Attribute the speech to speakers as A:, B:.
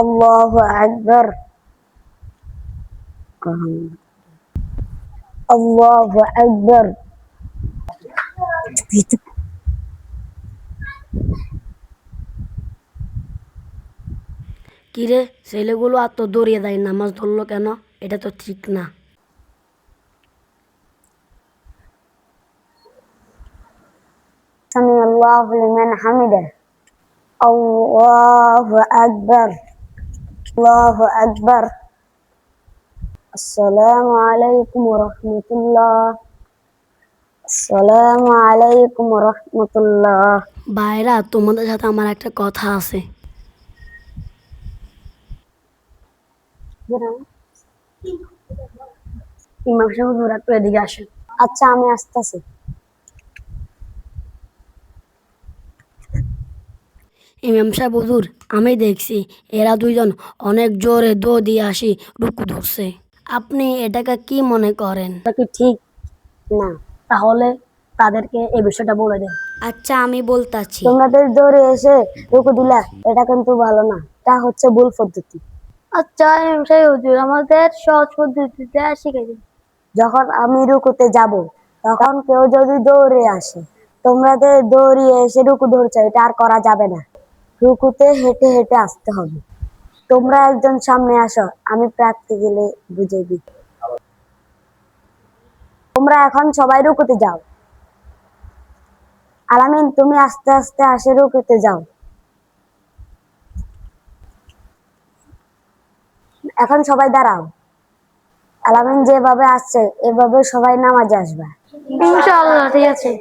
A: Allahu Akbar. Allahu Akbar.
B: কিরে, ছেলেগুলো আর তো দৌড়িয়ে দেয়, নামাজ ধরলো কেন? এটা তো ঠিক না।
A: Sami Allahu liman hamidah. Allahu Akbar. Allahu Akbar. Assalamualaikum warahmatullah. Assalamualaikum warahmatullah.
B: ভাইরা, তোমাদের সাথে আমার একটা কথা আছে। ইমাম সাহেব, হুজুর একটু এদিকে আসেন।
A: আচ্ছা, আমি আসতেছি।
B: ইমাম সাহেব হুজুর, আমি দেখছি এরা দুইজন অনেক জোরে দৌড় দিয়ে আসি রুকু ধরছে। আপনি এটাকে কি মনে করেন?
A: এটা কি ঠিক? না।
B: তাহলে তাদেরকে এই বিষয়টা বলে দেন।
C: আচ্ছা, আমি বলতাছি।
A: তোমাদের দৌড়ে এসে রুকু দিলা, এটা কিন্তু ভালো না। এটা হচ্ছে ভুল পদ্ধতি।
C: আচ্ছা ইমাম সাহেব হুজুর, আমাদের সহজ পদ্ধতিতে শিখাই দিন।
A: যখন আমি রুকুতে যাব, তখন কেউ যদি দৌড়ে আসে, তোমাদের দৌড়িয়ে এসে রুকু ধরছো, এটা আর করা যাবে না। রুকুতে হেঁটে হেঁটে আসতে হবে। তোমরা একজন সামনে আসো, আমি প্র্যাকটিক্যালি বুঝিয়ে দিই। তোমরা এখন সবাই রুকুতে যাও। আলামিন, তুমি আস্তে আস্তে আসে রুকুতে যাও। এখন সবাই দাঁড়াও। আলামিন যেভাবে আসছে, এভাবে সবাই নামাজে আসবে।
C: ইনশাআল্লাহ, ঠিক আছে।